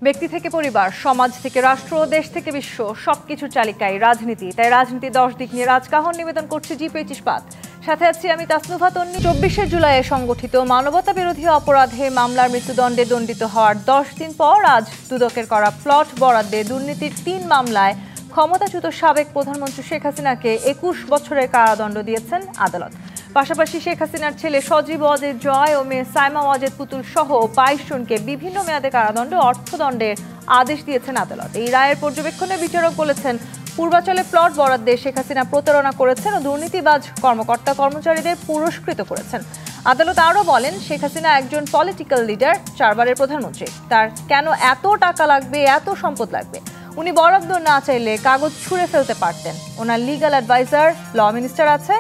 ব্যক্তি থেকে পরিবার, সমাজ থেকে রাষ্ট্র, দেশ থেকে বিশ্ব সবকিছুর চালিকায় রাজনীতি। তাই রাজনীতি 10 দিক নিয়ে রাজকাহন নিবেদন করছে জি25 ইস্পাত। সাথে আছি আমি তাসনুভা তন্নি। 24শে জুলাই সংগঠিত মানবতা বিরোধী অপরাধে মামলার মৃত্যুদণ্ডে দণ্ডিত হওয়ার 10 দিন পর আজ দুদকের করা প্লট বরাদ্দে দুর্নীতির 3 মামলায় ক্ষমতাচ্যুত সাবেক প্রধানমন্ত্রী শেখ হাসিনাকে 21 বছরের কারাদণ্ড দিয়েছেন আদালত। পাশাপাশি শেখ হাসিনার ছেলে সজীব ওয়াজেদ জয় ও মেয়ে সাইমা ওয়াজেদ পুতুল সহ 22 জনকে বিভিন্ন মেয়াদে কারাদণ্ড ও অর্থদণ্ডের আদেশ দিয়েছেন আদালত। এই রায়ের পর্যবেক্ষণে বিচারক বলেছেন, পূর্বাচলে প্লট বরাদ্দে শেখ হাসিনা প্রতারণা করেছেন ও দুর্নীতিবাজ কর্মকর্তা কর্মচারীদের পুরস্কৃত করেছেন। আদালত আরও বলেন, শেখ হাসিনা একজন পলিটিক্যাল লিডার, 4 বারের প্রধানমন্ত্রী। তার কেন এত টাকা লাগবে, এত সম্পদ লাগবে? উনি বরাদ্দ না চাইলে কাগজ ছুঁড়ে ফেলতে পারতেন। ওনার লিগ্যাল অ্যাডভাইজার, ল মিনিস্টার আছে,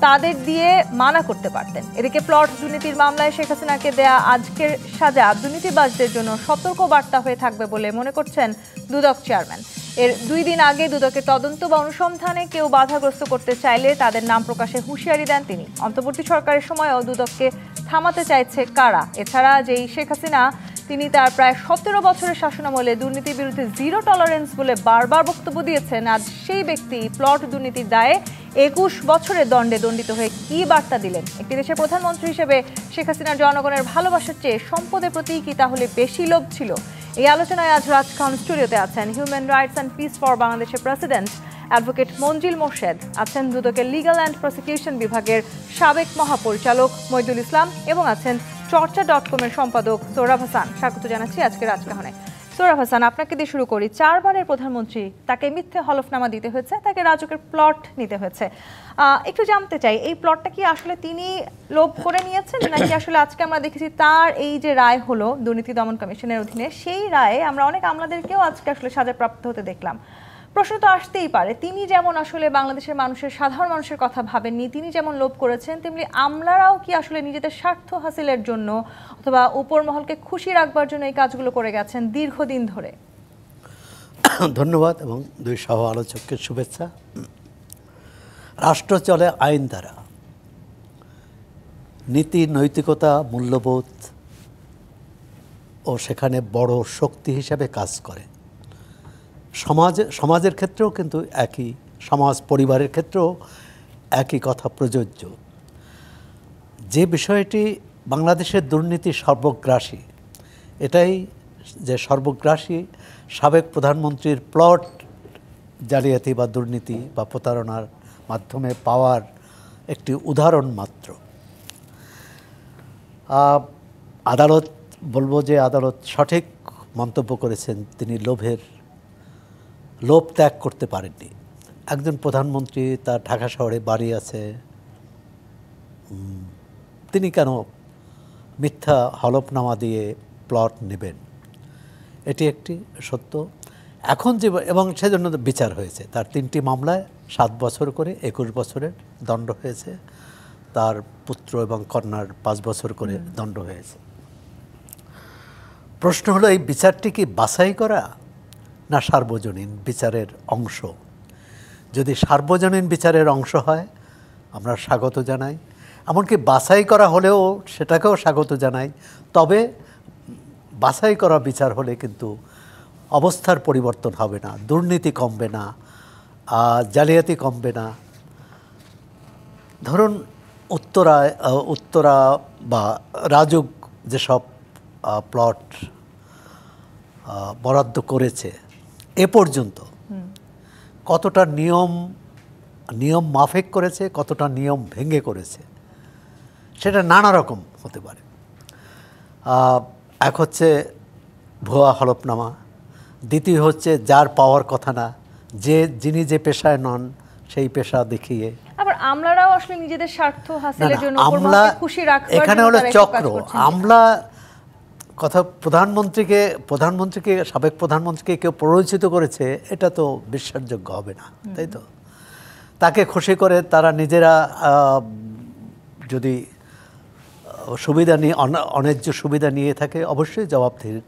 তাদের দিয়ে মানা করতে পারতেন। এদিকে প্লট দুর্নীতির মামলায় শেখ হাসিনাকে দেয়া আজকের সাজা দুর্নীতিবাজদের জন্য সতর্ক বার্তা হয়ে থাকবে বলে মনে করছেন দুদক চেয়ারম্যান। এর 2 দিন আগে দুদকের তদন্ত বা অনুসন্ধানে কেউ বাধাগ্রস্ত করতে চাইলে তাদের নাম প্রকাশে হুঁশিয়ারি দেন তিনি। অন্তর্বর্তী সরকারের সময়ও দুদককে থামাতে চাইছে কারা। এছাড়া যেই শেখ হাসিনা, তিনি তার প্রায় 17 বছরের শাসনামলে দুর্নীতির বিরুদ্ধে জিরো টলারেন্স বলে বারবার বক্তব্য দিয়েছেন, আজ সেই ব্যক্তি প্লট দুর্নীতির দায়ে 21 বছরের দণ্ডে দণ্ডিত হয়ে কি বার্তা দিলেন? একটি দেশের প্রধানমন্ত্রী হিসেবে শেখ হাসিনার জনগণের ভালোবাসার চেয়ে সম্পদের প্রতি কি তাহলে বেশি লোভ ছিল? এই আলোচনায় আজ রাজকাহন স্টুডিওতে আছেন human rights and piece for বাংলাদেশের প্রেসিডেন্ট অ্যাডভোকেট মঞ্জিল মোর্শেদ, আছেন দুদকের লিগ্যাল অ্যান্ড প্রসিকিউশন বিভাগের সাবেক মহাপরিচালক মইদুল ইসলাম এবং আছেন চর্চা.com-এর সম্পাদক সোহরাব হাসান। স্বাগত জানাচ্ছি আজকে রাজকাহনে। সোহরাব হাসান, আপনাকে দিয়ে শুরু করি। 4 বারের প্রধানমন্ত্রী, তাকে মিথ্যে হলফনামা দিতে হয়েছে, তাকে রাজুকের প্লট নিতে হয়েছে। একটু জানতে চাই, এই প্লটটা কি আসলে তিনি লোভ করে নিয়েছেন, নাকি আসলে আজকে আমরা দেখেছি তার এই যে রায় হলো দুর্নীতি দমন কমিশনের অধীনে, সেই রায়ে আমরা অনেক আমলাদেরকেও আজকে আসলে সাজাপ্রাপ্ত হতে দেখলাম। প্রশ্ন তো আসতেই পারে, তিনি যেমন আসলে বাংলাদেশের মানুষের, সাধারণ মানুষের কথা ভাবেননি, তিনি যেমন লোভ করেছেন, তেমনি আমলারাও কি আসলে নিজেদের স্বার্থ হাসিলের জন্য অথবা উপর মহলকে খুশি রাখবার জন্য এই কাজগুলো করে গেছেন দীর্ঘদিন ধরে? ধন্যবাদ এবং 2 সহ আলোচককে শুভেচ্ছা। রাষ্ট্র চলে আইন দ্বারা, নীতি, নৈতিকতা, মূল্যবোধ ও সেখানে বড় শক্তি হিসাবে কাজ করে। সমাজের ক্ষেত্রেও কিন্তু একই, সমাজ পরিবারের ক্ষেত্রেও একই কথা প্রযোজ্য। যে বিষয়টি বাংলাদেশের দুর্নীতি সর্বগ্রাসী, এটাই যে সর্বগ্রাসী সাবেক প্রধানমন্ত্রীর প্লট জালিয়াতি বা দুর্নীতি বা প্রতারণার মাধ্যমে পাওয়ার একটি উদাহরণ মাত্র। আদালত, বলবো যে আদালত সঠিক মন্তব্য করেছেন, তিনি লোভ ত্যাগ করতে পারেননি। একজন প্রধানমন্ত্রী, তার ঢাকা শহরে বাড়ি আছে, তিনি কেন মিথ্যা হলফনামা দিয়ে প্লট নেবেন? এটি একটি সত্য। এখন যে, এবং সেজন্য বিচার হয়েছে, তার 3টি মামলায় 7 বছর করে 21 বছরের দণ্ড হয়েছে, তার পুত্র এবং কন্যার 5 বছর করে দণ্ড হয়েছে। প্রশ্ন হলো, এই বিচারটি কি বাছাই করা না সার্বজনীন বিচারের অংশ? যদি সার্বজনীন বিচারের অংশ হয় আমরা স্বাগত জানাই, এমনকি বাছাই করা হলেও সেটাকেও স্বাগত জানাই। তবে বাছাই করা বিচার হলে কিন্তু অবস্থার পরিবর্তন হবে না, দুর্নীতি কমবে না, জালিয়াতি কমবে না। ধরুন উত্তরা বা রাজুক যেসব প্লট বরাদ্দ করেছে, এ পর্যন্ত কতটা নিয়ম মাফিক করেছে, কতটা নিয়ম ভেঙে করেছে, সেটা নানা রকম হতে পারে। এক হচ্ছে ভুয়া হলফনামা, দ্বিতীয় হচ্ছে যার পাওয়ার কথা না, যিনি যে পেশায় নন সেই পেশা দেখিয়ে। আবার আমলারাও আসলে নিজেদের স্বার্থ হাসিলের জন্য খুশি রাখবার জন্য এখানে হলো চক্র। আমলা কথা, প্রধানমন্ত্রীকে সাবেক প্রধানমন্ত্রীকে কেউ প্ররোচিত করেছে, এটা তো বিশ্বাসযোগ্য হবে না, তাই তো? তাকে খুশি করে তারা নিজেরা যদি সুবিধা নিয়ে, অন্যায্য সুবিধা নিয়ে থাকে, অবশ্যই জবাবদিহির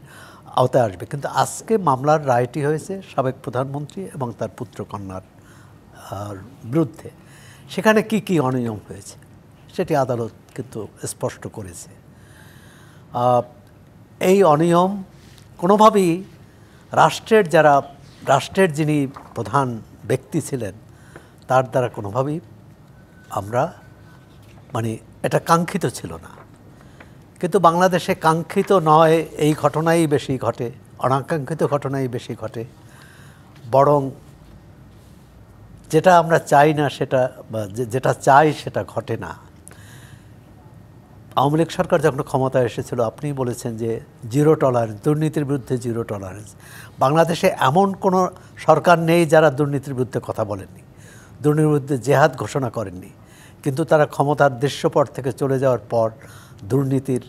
আওতায় আসবে। কিন্তু আজকে মামলার রায়টি হয়েছে সাবেক প্রধানমন্ত্রী এবং তার পুত্র কন্যার বিরুদ্ধে। সেখানে কি কি অনিয়ম হয়েছে সেটি আদালত কিন্তু স্পষ্ট করেছে। এই অনিয়ম কোনোভাবেই রাষ্ট্রের যিনি প্রধান ব্যক্তি ছিলেন তার দ্বারা কোনোভাবেই আমরা মানে এটা কাঙ্ক্ষিত ছিল না। কিন্তু বাংলাদেশে কাঙ্ক্ষিত নয় এই ঘটনাই বেশি ঘটে, অনাকাঙ্ক্ষিত ঘটনাই বেশি ঘটে। বরং যেটা আমরা চাই না সেটা বা যেটা চাই সেটা ঘটে না। আওয়ামী লীগ সরকার যখন ক্ষমতায় এসেছিল আপনিই বলেছেন যে জিরো টলারেন্স, দুর্নীতির বিরুদ্ধে জিরো টলারেন্স। বাংলাদেশে এমন কোনো সরকার নেই যারা দুর্নীতির বিরুদ্ধে কথা বলেননি, দুর্নীতির বিরুদ্ধে জেহাদ ঘোষণা করেননি। কিন্তু তারা ক্ষমতার দৃশ্যপট থেকে চলে যাওয়ার পর দুর্নীতির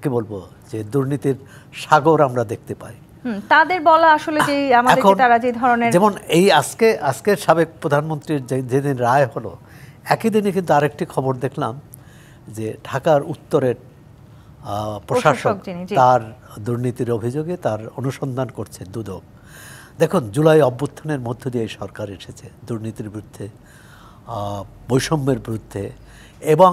কি বলবো যে দুর্নীতির সাগর আমরা দেখতে পাই। তাদের বলা আসলে যে আমাদেরকে তারা যে ধরনের, যেমন এই আজকের সাবেক প্রধানমন্ত্রীর যেদিন রায় হলো একই দিনে কিন্তু আরেকটি খবর দেখলাম যে ঢাকার উত্তরের প্রশাসক তার দুর্নীতির অভিযোগে তার অনুসন্ধান করছে দুদক। দেখুন, জুলাই অভ্যুত্থানের মধ্য দিয়ে এই সরকার এসেছে দুর্নীতির বিরুদ্ধে, বৈষম্যের বিরুদ্ধে এবং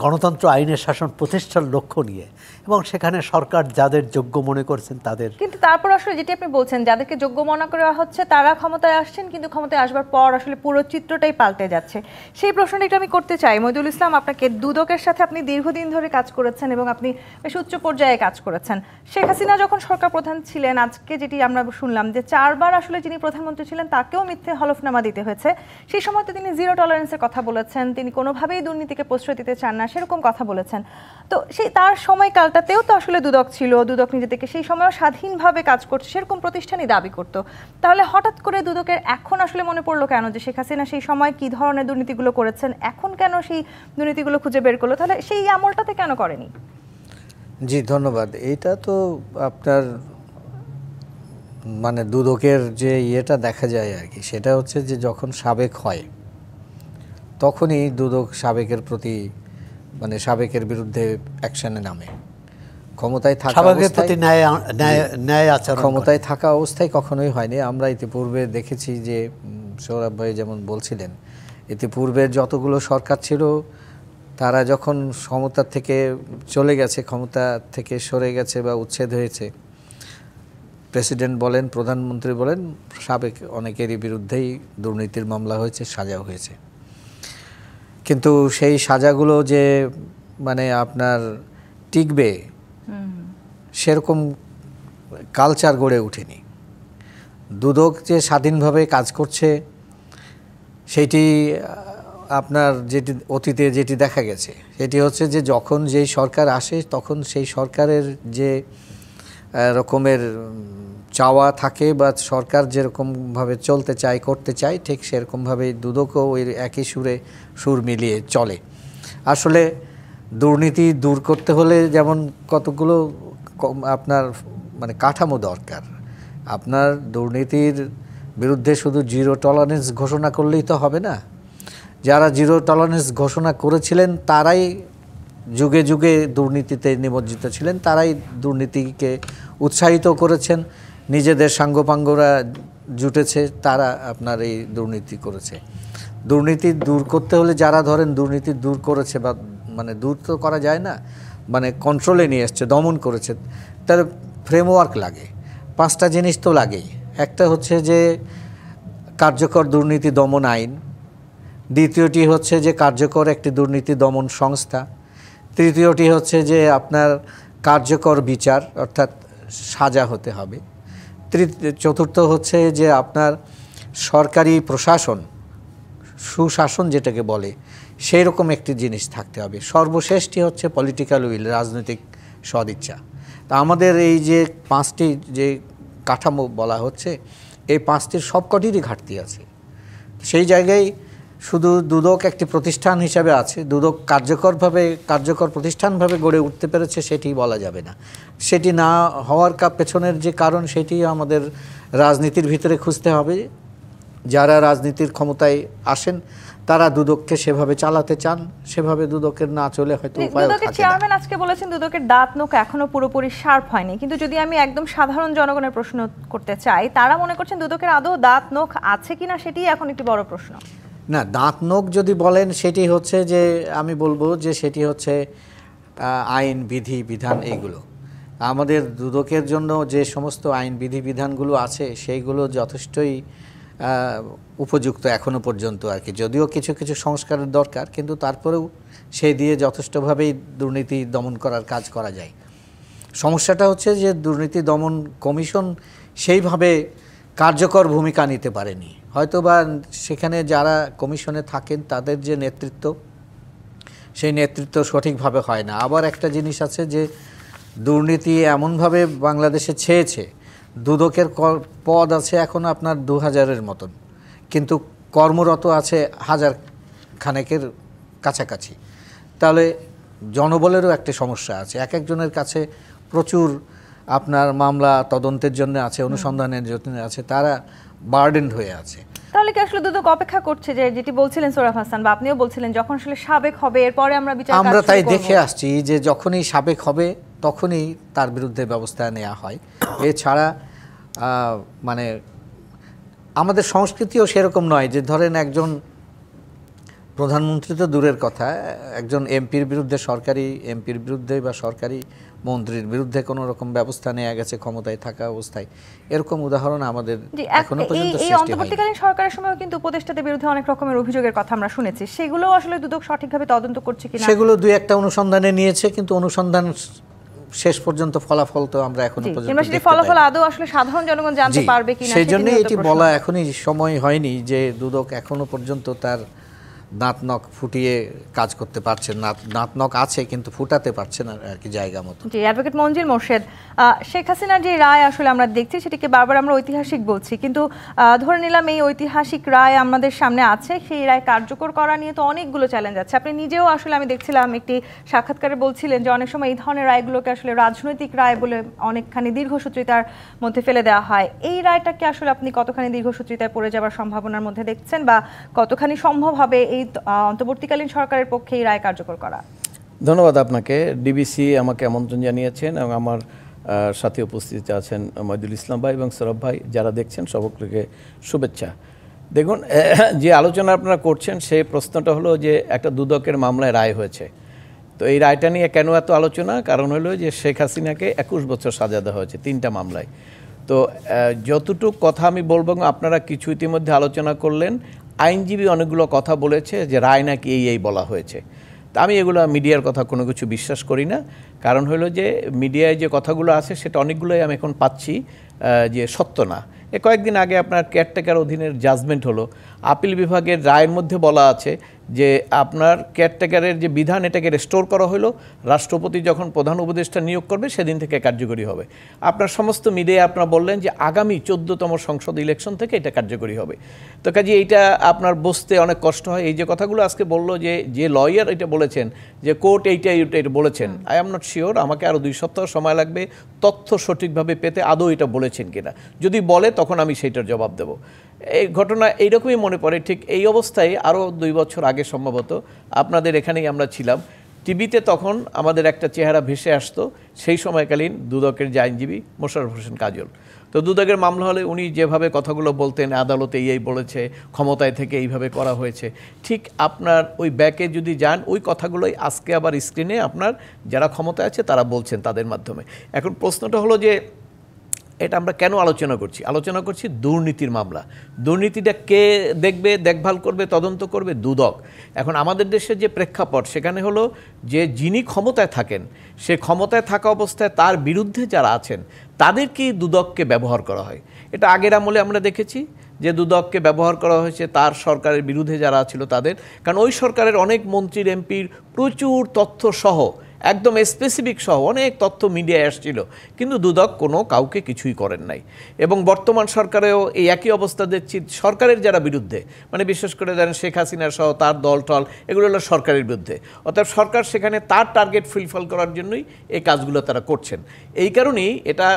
গণতন্ত্র আইনের শাসন প্রতিষ্ঠার লক্ষ্য নিয়ে, এবং সেখানে সরকার যাদের যোগ্য মনে করছেন তাদের। কিন্তু তারপর আসলে যেটি আপনি বলছেন যাদেরকে যোগ্য মনে করা হচ্ছে তারা ক্ষমতায় আসছেন, কিন্তু ক্ষমতায় আসবার পর আসলে পুরো চিত্রটাই পাল্টে যাচ্ছে। সেই প্রশ্নটা একটু আমি করতে চাই মহিদুল ইসলাম আপনাকে। দুদকের সাথে আপনি দীর্ঘদিন ধরে কাজ করেছেন এবং আপনি বেশ উচ্চ পর্যায়ে কাজ করেছেন। শেখ হাসিনা যখন সরকার প্রধান ছিলেন, আজকে যেটি আমরা শুনলাম যে 4 বার আসলে যিনি প্রধানমন্ত্রী ছিলেন তাকেও মিথ্যে হলফনামা দিতে হয়েছে। সেই সময় তো তিনি জিরো টলারেন্সের কথা বলেছেন, তিনি কোনোভাবেই দুর্নীতিকে প্রশ্রয় দিতে চান না সেরকম কথা বলেছেন। তো সেই তার সময়কালটাতেও তো আসলে দুদক ছিল, দুদক নিজে থেকে সেই সময়ও স্বাধীনভাবে কাজ করছে সেরকম প্রতিষ্ঠানই দাবি করতো। তাহলে হঠাৎ করে দুদকের এখন আসলে মনে পড়লো কেন যে শেখ হাসিনা সেই সময় কি ধরনের দুর্নীতিগুলো করেছেন, এখন কেন সেই দুর্নীতিগুলো খুঁজে বের করলো? তাহলে সেই আমলটাতে কেন করেনি? জি ধন্যবাদ। এইটা তো আপনার মানে দুদকের যে ইয়েটা দেখা যায় আর কি, সেটা হচ্ছে যে যখন সাবেক হয় তখনই দুদক সাবেকের প্রতি মানে সাবেকের বিরুদ্ধে অ্যাকশনে নামে। ক্ষমতায় থাকা ক্ষমতায় থাকা অবস্থায় কখনোই হয়নি। আমরা ইতিপূর্বে দেখেছি যে সৌরভ ভাই যেমন বলছিলেন, ইতিপূর্বের যতগুলো সরকার ছিল তারা যখন ক্ষমতা থেকে চলে গেছে, ক্ষমতা থেকে সরে গেছে বা উচ্ছেদ হয়েছে, প্রেসিডেন্ট বলেন, প্রধানমন্ত্রী বলেন, সাবেক অনেকেরই বিরুদ্ধেই দুর্নীতির মামলা হয়েছে, সাজা হয়েছে। কিন্তু সেই সাজাগুলো যে মানে আপনার টিকবে সেরকম কালচার গড়ে ওঠেনি। দুদক যে স্বাধীনভাবে কাজ করছে সেটি আপনার যেটি অতীতে যেটি দেখা গেছে সেটি হচ্ছে যে যখন যেই সরকার আসে তখন সেই সরকারের যে রকমের চাওয়া থাকে বা সরকার যেরকমভাবে চলতে চায় করতে চায় ঠিক সেরকমভাবেই দুদকও ওই একই সুর মিলিয়ে চলে। আসলে দুর্নীতি দূর করতে হলে যেমন কতগুলো আপনার মানে কাঠামো দরকার। আপনার দুর্নীতির বিরুদ্ধে শুধু জিরো টলারেন্স ঘোষণা করলেই তো হবে না। যারা জিরো টলারেন্স ঘোষণা করেছিলেন তারাই যুগে যুগে দুর্নীতিতে নিমজ্জিত ছিলেন, তারাই দুর্নীতিকে উৎসাহিত করেছেন, নিজেদের সাঙ্গপাঙ্গরা জুটেছে, তারা আপনার এই দুর্নীতি করেছে। দুর্নীতি দূর করতে হলে যারা ধরেন দুর্নীতি দূর করেছে বা মানে দূর তো করা যায় না, মানে কন্ট্রোলে নিয়ে এসছে, দমন করেছে, তার ফ্রেমওয়ার্ক লাগে। 5টা জিনিস তো লাগেই। একটা হচ্ছে যে কার্যকর দুর্নীতি দমন আইন, দ্বিতীয়টি হচ্ছে যে কার্যকর একটি দুর্নীতি দমন সংস্থা, তৃতীয়টি হচ্ছে যে আপনার কার্যকর বিচার অর্থাৎ সাজা হতে হবে, চতুর্থ হচ্ছে যে আপনার সরকারি প্রশাসন সুশাসন যেটাকে বলে সেই রকম একটি জিনিস থাকতে হবে, সর্বশেষটি হচ্ছে পলিটিক্যাল উইল রাজনৈতিক সদিচ্ছা। তা আমাদের এই যে 5টি যে কাঠামো বলা হচ্ছে এই 5টির সবকটিরই ঘাটতি আছে। সেই জায়গায় শুধু দুদক একটি প্রতিষ্ঠান হিসাবে আছে, দুদক কার্যকর প্রতিষ্ঠানভাবে গড়ে উঠতে পেরেছে সেটি বলা যাবে না। সেটি না হওয়ার পেছনের যে কারণ সেটি আমাদের রাজনীতির ভিতরে খুঁজতে হবে। যারা রাজনীতির ক্ষমতায় আসেন তারা দুদককে সেভাবে চালাতে চান, সেভাবে দুদকের না চলে হয়তো উপায় থাকে না। চেয়ারম্যান আজকে বলেছেন দুদকের দাঁত নখ এখনো পুরোপুরি শার্প হয়নি, কিন্তু যদি আমি একদম সাধারণ জনগণের প্রশ্ন করতে চাই, তারা মনে করছেন দুদকের আদৌ দাঁত নখ আছে কিনা সেটি এখন একটি বড় প্রশ্ন। না, দাঁত নখ যদি বলেন সেটি হচ্ছে যে আমি বলবো যে সেটি হচ্ছে আইন বিধি বিধান এইগুলো, আমাদের দুদকের জন্য যে সমস্ত আইন বিধিবিধানগুলো আছে সেইগুলো যথেষ্টই উপযুক্ত এখনো পর্যন্ত আর কি, যদিও কিছু কিছু সংস্কারের দরকার, কিন্তু তারপরেও সেই দিয়ে যথেষ্টভাবেই দুর্নীতি দমন করার কাজ করা যায়। সমস্যাটা হচ্ছে যে দুর্নীতি দমন কমিশন সেইভাবে কার্যকর ভূমিকা নিতে পারেনি, হয়তোবা সেখানে যারা কমিশনে থাকেন তাদের যে নেতৃত্ব, সেই নেতৃত্ব সঠিকভাবে হয় না। আবার একটা জিনিস আছে যে দুর্নীতি এমনভাবে বাংলাদেশে ছেয়েছে, দুদকের পদ আছে এখন আপনার 2000-এর মতন, কিন্তু কর্মরত আছে 1000 খানেকের কাছাকাছি। তাহলে জনবলেরও একটা সমস্যা আছে, এক একজনের কাছে প্রচুর আপনার মামলা তদন্তের জন্য আছে, অনুসন্ধানের জন্য আছে, তারা বার্ডেন্ড হয়ে আছে। তাহলে কি আসলে দুদক অপেক্ষা করছে যে, যেটি বলছিলেন সোহরাব হাসান বা আপনিও বলছিলেন, যখন আসলে সাবেক হবে এরপরে আমরা বিচার কাজ শুরু করব? আমরা তাই দেখে আসছি যে যখনই সাবেক হবে তখনই তার বিরুদ্ধে ব্যবস্থা নেওয়া হয়। এছাড়া মানে আমাদের সংস্কৃতিও সেরকম নয় যে ধরেন একজন প্রধানমন্ত্রী তো দূরের কথা, একজন এমপির বিরুদ্ধে, সরকারি এমপির বিরুদ্ধে বা সরকারি মন্ত্রীর বিরুদ্ধে কোনো রকম ব্যবস্থা নেওয়া গেছে ক্ষমতায় থাকা অবস্থায়, এরকম উদাহরণ আমাদের এখনো পর্যন্ত সৃষ্টি হয়নি। অন্তর্বর্তীকালীন সরকারের সময় কিন্তু উপদেষ্টাদের বিরুদ্ধে অনেক রকমের অভিযোগের কথা আমরা শুনেছি, সেগুলো আসলে দুদক সঠিকভাবে তদন্ত করছে কিনা? সেগুলো দুই একটা অনুসন্ধানে নিয়েছে, কিন্তু অনুসন্ধান শেষ পর্যন্ত ফলাফল তো আমরা এখনো পর্যন্ত দেখতে পাইনি। ফলাফল আদৌ আসলে সাধারণ জনগণ জানতে পারবে কিনা, সেই জন্য এটি বলা এখনই সময় হয়নি যে দুদক এখনো পর্যন্ত তার দাঁত নখ ফুটিয়ে কাজ করতে পারছে না, দাঁত নখ আছে কিন্তু ফুটাতে পারছে না আর কি জায়গা মতো। জি, অ্যাডভোকেট মঞ্জিল মোর্শেদ, শেখ হাসিনার যে রায় আসলে আমরা দেখছি সেটিকে বারবার আমরা ঐতিহাসিক বলছি, কিন্তু ধরে নিলাম এই ঐতিহাসিক রায় আমাদের সামনে আছে, সেই রায় কার্যকর করা নিয়ে তো অনেকগুলো চ্যালেঞ্জ আছে। আপনি নিজেও আসলে, আমি দেখছিলাম একটি সাক্ষাৎকারে বলছিলেন যে অনেক সময় এই ধরনের রায়গুলোকে আসলে রাজনৈতিক রায় বলে অনেকখানি দীর্ঘসূত্রিতার মধ্যে ফেলে দেওয়া হয়। এই রায়টাকে আসলে আপনি কতখানি দীর্ঘসূত্রিতায় পড়ে যাওয়ার সম্ভাবনার মধ্যে দেখছেন, বা কতখানি সম্ভব হবে এই অন্তর্বর্তীকালীন সরকারের পক্ষে এই রায় কার্যকর করা? ধন্যবাদ আপনাকে। ডিবিসি আমাকে আমন্ত্রণ জানিয়েছেন এবং আমার সাথে উপস্থিত আছেন মহিদুল ইসলাম ভাই এবং সৌরভ ভাই, যারা দেখছেন সকলকে শুভেচ্ছা। দেখুন, যে আলোচনা আপনারা করছেন সেই প্রশ্নটা হলো যে একটা দুদকের মামলায় রায় হয়েছে, তো এই রায়টা নিয়ে কেন এত আলোচনা? কারণ হলো যে শেখ হাসিনাকে 21 বছর সাজা দেওয়া হয়েছে 3টা মামলায়। তো যতটুকু কথা আমি বলবো, আপনারা কিছু ইতিমধ্যে আলোচনা করলেন, আইনজীবী অনেকগুলো কথা বলেছে যে রায় নাকি এই বলা হয়েছে। তা আমি এগুলো মিডিয়ার কথা কোনো কিছু বিশ্বাস করি না, কারণ হলো যে মিডিয়ায় যে কথাগুলো আছে সেটা অনেকগুলোই আমি এখন পাচ্ছি যে সত্য না। কয়েকদিন আগে আপনার কেয়ারটেকার অধীনের জাজমেন্ট হলো, আপিল বিভাগের রায়ের মধ্যে বলা আছে যে আপনার কেয়ারটেকারের যে বিধান এটাকে রেস্টোর করা হলো, রাষ্ট্রপতি যখন প্রধান উপদেষ্টা নিয়োগ করবে সেদিন থেকে কার্যকরী হবে। আপনার সমস্ত মিডিয়ায় আপনারা বললেন যে আগামী 14তম সংসদ ইলেকশন থেকে এটা কার্যকরী হবে। তো কাজে এইটা আপনার বুঝতে অনেক কষ্ট হয়। এই যে কথাগুলো আজকে বললো যে লয়ার এটা বলেছেন যে কোর্ট এইটা বলেছেন, আই এম নট শিওর, আমাকে আরও 2 সপ্তাহ সময় লাগবে তথ্য সঠিকভাবে পেতে আদৌ এটা বলেছেন কিনা। যদি বলে তখন আমি সেইটার জবাব দেব। এই ঘটনা এইরকমই মনে পড়ে, ঠিক এই অবস্থায় আরও 2 বছর আগে সম্ভবত আপনাদের এখানেই আমরা ছিলাম, টিভিতে তখন আমাদের একটা চেহারা ভেসে আসতো, সেই সময়কালীন দুদকের যে আইনজীবী মোশাররফ হোসেন কাজল। তো দুদকের মামলা হলে উনি যেভাবে কথাগুলো বলতেন, আদালতে এই বলেছে, ক্ষমতায় থেকে এইভাবে করা হয়েছে, ঠিক আপনার ওই ব্যাকে যদি যান ওই কথাগুলোই আজকে আবার স্ক্রিনে আপনার যারা ক্ষমতায় আছে তারা বলছেন তাদের মাধ্যমে। এখন প্রশ্নটা হলো যে এটা আমরা কেন আলোচনা করছি দুর্নীতির মামলা। দুর্নীতিটা কে দেখবে, দেখভাল করবে, তদন্ত করবে? দুদক। এখন আমাদের দেশের যে প্রেক্ষাপট সেখানে হলো যে যিনি ক্ষমতায় থাকেন, সে ক্ষমতায় থাকা অবস্থায় তার বিরুদ্ধে যারা আছেন তাদেরকেই দুদককে ব্যবহার করা হয়। এটা আগের আমলে আমরা দেখেছি যে দুদককে ব্যবহার করা হয়েছে তার সরকারের বিরুদ্ধে যারা ছিল তাদের, কারণ ওই সরকারের অনেক মন্ত্রীর এমপির প্রচুর তথ্য সহ, একদম স্পেসিফিক সহ অনেক তথ্য মিডিয়ায় আসছিল, কিন্তু দুদক কোনো কাউকে কিছুই করেন নাই। এবং বর্তমান সরকারেও এই একই অবস্থা দেখছি, সরকারের যারা বিরুদ্ধে, মানে বিশেষ করে জানেন শেখ হাসিনা সহ তার দল টল, এগুলো হলো সরকারের বিরুদ্ধে, অর্থাৎ সরকার সেখানে তার টার্গেট ফুলফিল করার জন্যই এই কাজগুলো তারা করছেন। এই কারণেই এটা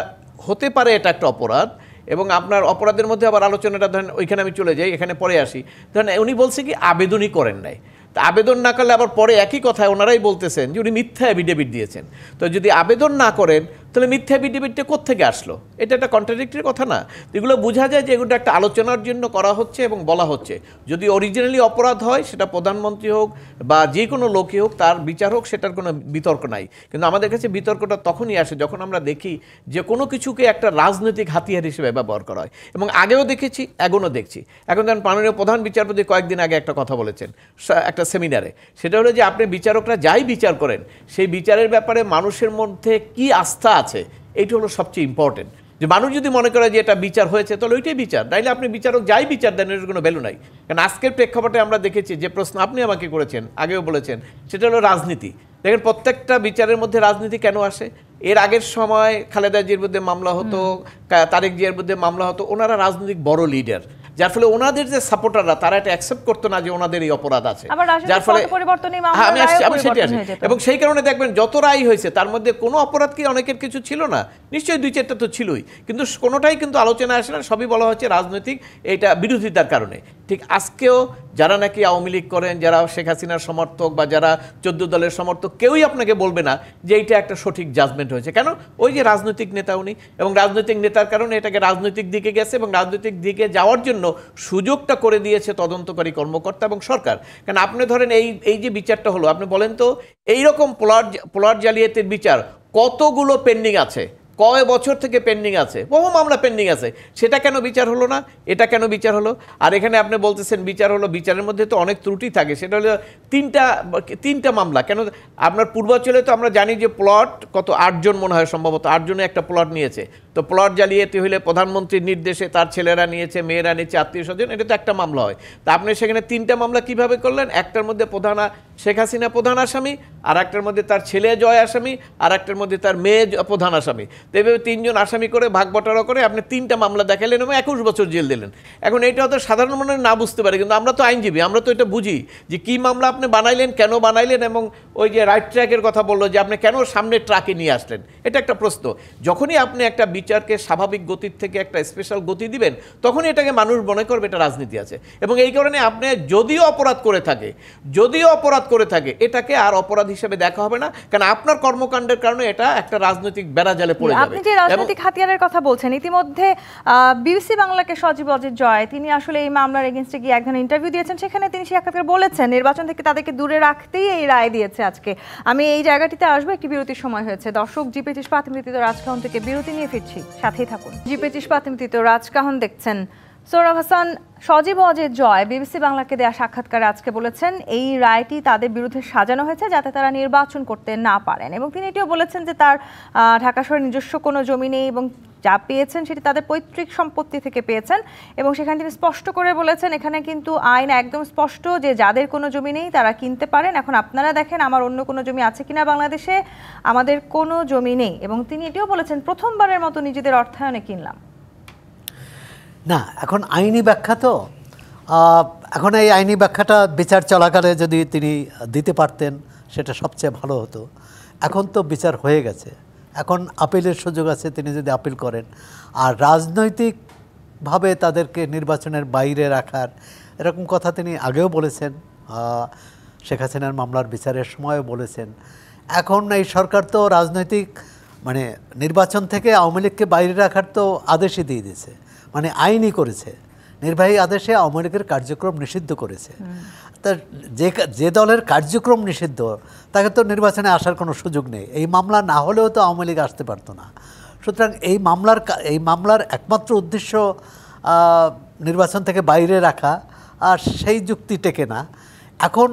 হতে পারে এটা একটা অপরাধ। এবং আপনার অপরাধের মধ্যে আবার আলোচনাটা ধরেন ওইখানে আমি চলে যাই, এখানে পরে আসি। ধরেন উনি বলছে কি আবেদনই করেন নাই, তা আবেদন না করলে আবার পরে একই কথায় ওনারাই বলতেছেন যে উনি মিথ্যা অ্যাফিডেভিট দিয়েছেন। তো যদি আবেদন না করেন তো তাহলে মিথ্যা এফিডেভিটটা কোত্থেকে আসলো? এটা একটা কন্ট্রাডিক্টরি কথা না? এগুলো বোঝা যায় যে এগুলো একটা আলোচনার জন্য করা হচ্ছে এবং বলা হচ্ছে। যদি অরিজিনালি অপরাধ হয়, সেটা প্রধানমন্ত্রী হোক বা যে কোনো লোকই হোক, তার বিচার হোক, সেটার কোনো বিতর্ক নাই। কিন্তু আমাদের কাছে বিতর্কটা তখনই আসে যখন আমরা দেখি যে কোনো কিছুকে একটা রাজনৈতিক হাতিয়ার হিসেবে ব্যবহার করা হয়। এবং আগেও দেখেছি, এখনও দেখছি। এখন যেন মাননীয় প্রধান বিচারপতি কয়েকদিন আগে একটা কথা বলেছেন একটা সেমিনারে, সেটা হলো যে আপনি বিচারকরা যাই বিচার করেন, সেই বিচারের ব্যাপারে মানুষের মধ্যে কি আস্থা আছে, এইটা হলো সবচেয়ে ইম্পর্টেন্ট। যে মানুষ যদি মনে করে যে এটা বিচার হয়েছে, তাহলে ওইটাই বিচার, নাইলে আপনি বিচারক যাই বিচার দেন, এর কোনো ভ্যালু নাই। কারণ আজকের প্রেক্ষাপটে আমরা দেখেছি যে প্রশ্ন আপনি আমাকে করেছেন, আগেও বলেছেন, সেটা হলো রাজনীতি। দেখেন প্রত্যেকটা বিচারের মধ্যে রাজনীতি কেন আসে? এর আগের সময় খালেদা জিয়ার বিরুদ্ধে মামলা হতো, তারেক জিয়ার বিরুদ্ধে মামলা হতো, ওনারা রাজনৈতিক বড় লিডার, যার ফলে ওনাদের যে সাপোর্টাররা তারা এটা অ্যাকসেপ্ট করতো না যে ওনাদের এই অপরাধ আছে, যার ফলে আমি সেটাই আসি। এবং সেই কারণে দেখবেন যত রায় হয়েছে তার মধ্যে কোনো অপরাধ কি অনেকের কিছু ছিল না? নিশ্চয়ই 2-4টা তো ছিলই, কিন্তু কোনোটাই কিন্তু আলোচনায় আসে না। সবই বলা হচ্ছে রাজনৈতিক এটা বিরোধিতার কারণে। ঠিক আজকেও যারা নাকি আওয়ামী লীগ করেন, যারা শেখ হাসিনার সমর্থক বা যারা 14 দলের সমর্থক, কেউই আপনাকে বলবে না যে এইটা একটা সঠিক জাজমেন্ট হয়েছে। কেন? ওই যে রাজনৈতিক নেতা উনি, এবং রাজনৈতিক নেতার কারণে এটাকে রাজনৈতিক দিকে গেছে, এবং রাজনৈতিক দিকে যাওয়ার জন্য সুযোগটা করে দিয়েছে তদন্তকারী কর্মকর্তা এবং সরকার। কারণ আপনি ধরেন এই যে বিচারটা হলো, আপনি বলেন তো এইরকম প্লট জালিয়াতির বিচার কতগুলো পেন্ডিং আছে, কয় বছর থেকে পেন্ডিং আছে, বহু মামলা পেন্ডিং আছে, সেটা কেন বিচার হলো না? এটা কেন বিচার হলো? আর এখানে আপনি বলতেছেন বিচার হলো, বিচারের মধ্যে তো অনেক ত্রুটি থাকে। সেটা হলো তিনটা মামলা কেন? আপনার পূর্বাঞ্চলে তো আমরা জানি যে প্লট কত 8 জন মনে হয়, সম্ভবত 8 জনে একটা প্লট নিয়েছে। তো প্লট জালিয়াতি হইলে প্রধানমন্ত্রীর নির্দেশে তার ছেলেরা নিয়েছে, মেয়েরা নিয়েছে, আত্মীয় স্বজন, এটা তো একটা মামলা হয়। তা আপনি সেখানে 3টা মামলা কিভাবে করলেন? একটার মধ্যে শেখ হাসিনা প্রধান আসামি, আর একটার মধ্যে তার ছেলে জয় আসামি, আর একটার মধ্যে তার মেয়ে প্রধান আসামি। তো এইভাবে 3 জন আসামি করে ভাগ বটারা করে আপনি 3টা মামলা দেখালেন এবং 21 বছর জেল দিলেন। এখন এইটা হয়তো সাধারণ মানুষ না বুঝতে পারে, কিন্তু আমরা তো আইনজীবী, আমরা তো এটা বুঝি যে কি মামলা আপনি বানাইলেন, কেন বানাইলেন, এবং ওই যে রাইট ট্র্যাকের কথা বললো যে আপনি কেন সামনের ট্রাকে নিয়ে আসলেন, এটা একটা প্রশ্ন। যখনই আপনি একটা বিচারকে স্বাভাবিক গতির থেকে একটা স্পেশাল গতি দিবেন, তখনই এটাকে মানুষ মনে করবে এটা রাজনীতি আছে। এবং এই কারণে আপনি যদিও অপরাধ করে থাকে এটাকে আর অপরাধ হিসেবে দেখা হবে না, কারণ আপনার কর্মকাণ্ডের কারণে এটা একটা রাজনৈতিক বেড়াজালে পড়ে যাবে। আপনি যে রাজনৈতিক হাতিয়ারের কথা বলছেন, ইতিমধ্যে বিবিসি বাংলাকে সজীব অজিত জয় তিনি আসলে এই মামলার এগেইনস্টে গিয়ে এক ধরনের ইন্টারভিউ দিয়েছেন। সেখানে তিনি সাক্ষাৎকারে বলেছেন নির্বাচন থেকে তাদেরকে দূরে রাখতেই এই রায় দিয়েছে আজকে। আমি এই জায়গাটিতে আসবো, একটি বিরতির সময় হয়েছে। দর্শক, জি25 পাতিমৃতিত রাজকাহন থেকে বিরতি নিয়ে ফিরছি, সাথেই থাকুন। জি25 পাতিমৃতিত রাজকাহন দেখছেন। সোহরাব হাসান, সজীব অজিত জয় বিবিসি বাংলাকে দেয়া সাক্ষাৎকারে আজকে বলেছেন এই রায়টি তাদের বিরুদ্ধে সাজানো হয়েছে যাতে তারা নির্বাচন করতে না পারেন, এবং তিনি এটিও বলেছেন যে তার ঢাকা শহরে নিজস্ব কোনো জমি নেই এবং যা পেয়েছেন সেটি তাদের পৈতৃক সম্পত্তি থেকে পেয়েছেন। এবং সেখানে তিনি স্পষ্ট করে বলেছেন এখানে কিন্তু আইন একদম স্পষ্ট যে যাদের কোনো জমি নেই তারা কিনতে পারেন। এখন আপনারা দেখেন আমার অন্য কোনো জমি আছে কিনা বাংলাদেশে, আমাদের কোনো জমি নেই। এবং তিনি এটিও বলেছেন প্রথমবারের মতো নিজেদের অর্থায়নে কিনলাম। না, এখন আইনি ব্যাখ্যা তো, এখন এই আইনি ব্যাখ্যাটা বিচার চলাকালে যদি তিনি দিতে পারতেন সেটা সবচেয়ে ভালো হতো। এখন তো বিচার হয়ে গেছে, এখন আপিলের সুযোগ আছে, তিনি যদি আপিল করেন। আর রাজনৈতিকভাবে তাদেরকে নির্বাচনের বাইরে রাখার এরকম কথা তিনি আগেও বলেছেন, শেখ হাসিনার মামলার বিচারের সময়ও বলেছেন। এখন এই সরকার তো রাজনৈতিক মানে নির্বাচন থেকে আওয়ামী লীগকে বাইরে রাখার তো আদেশই দিয়ে দিয়েছে, মানে আইনই করেছে, নির্বাহী আদেশে আওয়ামী লীগের কার্যক্রম নিষিদ্ধ করেছে। তা যে দলের কার্যক্রম নিষিদ্ধ তাকে তো নির্বাচনে আসার কোনো সুযোগ নেই। এই মামলা না হলেও তো আওয়ামী লীগ আসতে পারতো না। সুতরাং এই মামলার একমাত্র উদ্দেশ্য নির্বাচন থেকে বাইরে রাখা, আর সেই যুক্তি টেকে না। এখন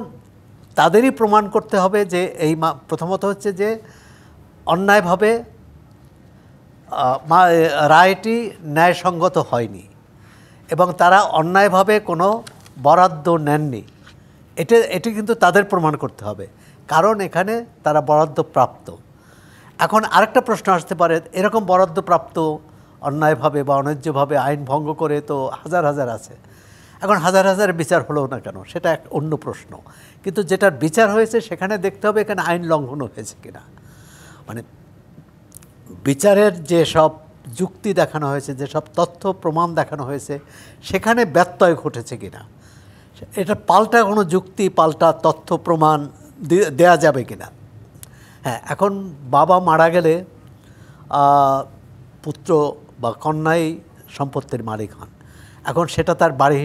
তাদেরই প্রমাণ করতে হবে যে প্রথমত হচ্ছে যে অন্যায়ভাবে রায়টি ন্যায়সঙ্গত হয়নি এবং তারা অন্যায়ভাবে কোনো বরাদ্দ নেননি, এটি কিন্তু তাদের প্রমাণ করতে হবে, কারণ এখানে তারা বরাদ্দ প্রাপ্ত। এখন আরেকটা প্রশ্ন আসতে পারে, এরকম বরাদ্দ প্রাপ্ত অন্যায়ভাবে বা অন্যায্যভাবে আইন ভঙ্গ করে তো হাজার হাজার আছে, এখন হাজার হাজার বিচার হলো না কেন সেটা এক অন্য প্রশ্ন। কিন্তু যেটার বিচার হয়েছে সেখানে দেখতে হবে এখানে আইন লঙ্ঘন হয়েছে কিনা, মানে বিচারের যে সব যুক্তি দেখানো হয়েছে, যে সব তথ্য প্রমাণ দেখানো হয়েছে সেখানে ব্যত্যয় ঘটেছে কিনা, এটা পাল্টা কোনো যুক্তি পাল্টা তথ্য প্রমাণ দেয়া যাবে কিনা। হ্যাঁ, এখন বাবা মারা গেলে পুত্র বা কন্যাই সম্পত্তির মালিক হন। এখন সেটা তার বাড়ি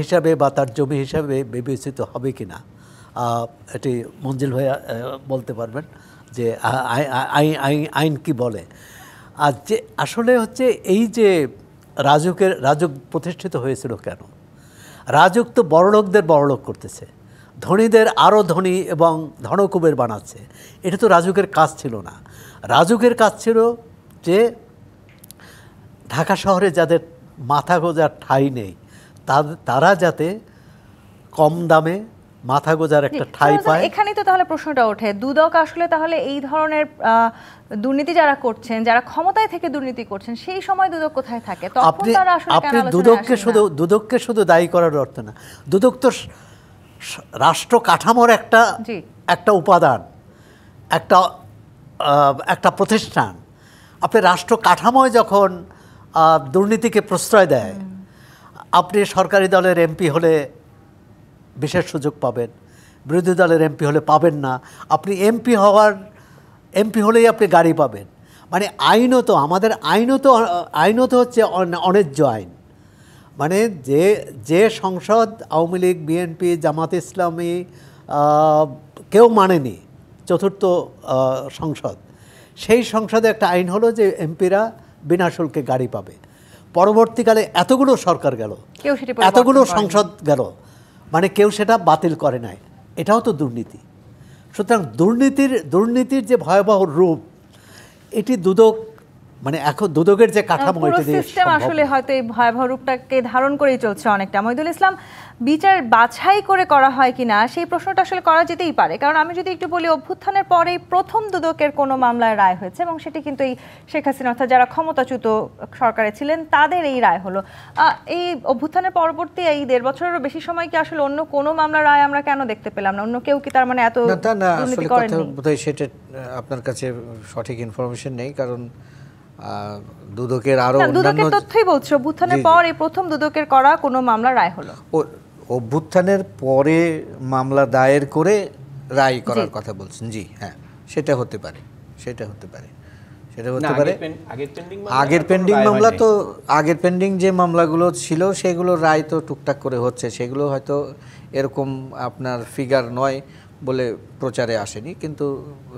হিসাবে বা তার জমি হিসাবে বিবেচিত হবে কি না, এটি মঞ্জিল ভাইয়া বলতে পারবেন যে আইন কি বলে। আর যে আসলে হচ্ছে এই যে রাজুক প্রতিষ্ঠিত হয়েছিল কেন? রাজুক তো বড়লোকদের বড়লোক করতেছে, ধনীদের আরও ধনী এবং ধনকুবের বানাচ্ছে। এটা তো রাজুকের কাজ ছিল না। রাজুকের কাজ ছিল যে ঢাকা শহরে যাদের মাথা গোজার ঠাঁই নেই তারা যাতে কম দামে মাথা গোজার একটা ঠাঁই পায়। এখানেই তো তাহলে প্রশ্নটা ওঠে, দুদক আসলে তাহলে এই ধরনের দুর্নীতি যারা করছেন, যারা ক্ষমতায় থেকে দুর্নীতি করছেন, সেই সময় দুদক কোথায় থাকে? তখন তারা আসলে আপনি দুদককে শুধু দায়ী করার অর্থ না, দুদক তো রাষ্ট্র কাঠামোর একটা উপাদান, একটা প্রতিষ্ঠান। আপনি রাষ্ট্র কাঠামোয় যখন দুর্নীতিকে প্রশ্রয় দেয়, আপনি সরকারি দলের এমপি হলে বিশেষ সুযোগ পাবেন, বিরোধী দলের এমপি হলে পাবেন না। আপনি এমপি হলেই আপনি গাড়ি পাবেন। মানে আমাদের আইনত হচ্ছে অন্যায্য আইন। মানে যে সংসদ আওয়ামী লীগ, বিএনপি, জামাত ইসলামী কেউ মানেনি, চতুর্থ সংসদ, সেই সংসদে একটা আইন হলো যে এমপিরা বিনা শুল্কে গাড়ি পাবে। পরবর্তীকালে এতগুলো সরকার গেল, এতগুলো সংসদ গেল, মানে কেউ সেটা বাতিল করে নাই। এটাও তো দুর্নীতি। সুতরাং দুর্নীতির যে ভয়াবহ রূপ, এটি দুদক, মানে এখন দুদকের যে কাঠামো, সিস্টেম আসলে হয়তো এই ভয়াবহ রূপটাকে ধারণ করেই চলছে অনেকটা। মহিদুল ইসলাম, বিচার বাছাই করে করা হয় কিনা সেই প্রশ্নটা আসলে করা যেতেই পারে। কারণ আমি যদি একটু বলি, অভ্যুত্থানের পরেই প্রথম দুদকের কোনো মামলায় রায় হয়েছে, এবং সেটি কিন্তু এই শেখ হাসিনা অর্থাৎ যারা ক্ষমতাচ্যুত সরকারে ছিলেন তাদের এই রায় হলো। এই অভ্যুত্থানের পরবর্তী এই 1.5 বছরেরও বেশি সময় কি আসলে অন্য কোনো মামলার রায় আমরা কেন দেখতে পেলাম না? অন্য কেউ কি তার মানে এত দুর্নীতি করেননি? সেটা আপনার কাছে সঠিক ইনফরমেশন নেই, কারণ দুদকের আরো দুদকের তথ্যই বলছে অভ্যুত্থানের পর এই প্রথম দুদকের করা কোনো মামলা রায় হলো। অভ্যুত্থানের পরে মামলা দায়ের করে রায় করার কথা বলছেন? জি হ্যাঁ, সেটা হতে পারে। আগের পেন্ডিং মামলা তো, আগের পেন্ডিং যে মামলাগুলো ছিল সেগুলো রায় তো টুকটাক করে হচ্ছে, সেগুলো হয়তো এরকম আপনার ফিগার নয় বলে প্রচারে আসেনি, কিন্তু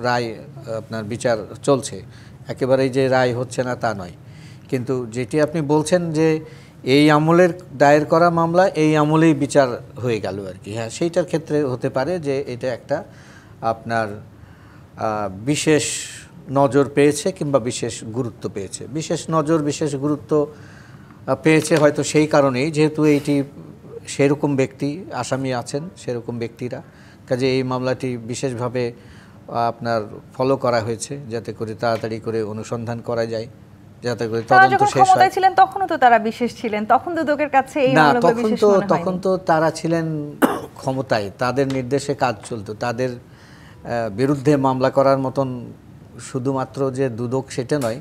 রায় আপনার বিচার চলছে। একেবারেই যে রায় হচ্ছে না তা নয়, কিন্তু যেটি আপনি বলছেন যে এই আমলের দায়ের করা মামলা এই আমলেই বিচার হয়ে গেল আর কি, হ্যাঁ সেইটার ক্ষেত্রে হতে পারে যে এটা একটা আপনার বিশেষ নজর পেয়েছে কিংবা বিশেষ গুরুত্ব পেয়েছে। বিশেষ নজর, বিশেষ গুরুত্ব পেয়েছে হয়তো সেই কারণেই, যেহেতু এইটি সেরকম ব্যক্তি আসামি আছেন, সেরকম ব্যক্তিরা, কাজে এই মামলাটি বিশেষভাবে আপনার ফলো করা হয়েছে যাতে করে তাড়াতাড়ি করে অনুসন্ধান করা যায়, যাতে করে তদন্ত শেষ হয়। ছিলেন তখনও তো তারা বিশেষ ছিলেন, তখন দুদকের কাছে এই মামলাগুলো বিশেষ মনে হয়নি। তখন তো তারা ছিলেন ক্ষমতায়, তাদের নির্দেশে কাজ চলতো, তাদের বিরুদ্ধে মামলা করার মতন শুধুমাত্র যে দুদক সেটা নয়,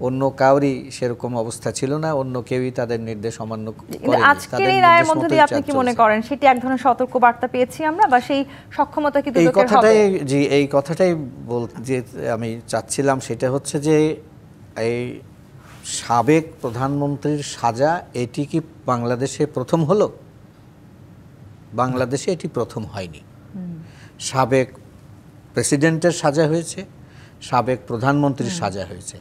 অন্য কাউরই সেরকম অবস্থা ছিল না, অন্য কেউই তাদের নির্দেশ অমান্য করেনি। আজকের এই রায়ের মধ্যে দিয়ে আপনি কি মনে করেন সেটি এক ধরনের সতর্ক বার্তা পেয়েছি আমরা, বা সেই সক্ষমতা কি দুদকের হবে? এই কথাটাই যে আমি চাচ্ছিলাম, সেটা হচ্ছে যে এই সাবেক প্রধানমন্ত্রীর সাজা এটি কি বাংলাদেশে প্রথম হলো? বাংলাদেশে এটি প্রথম হয়নি। সাবেক প্রেসিডেন্টের সাজা হয়েছে, সাবেক প্রধানমন্ত্রীর সাজা হয়েছে।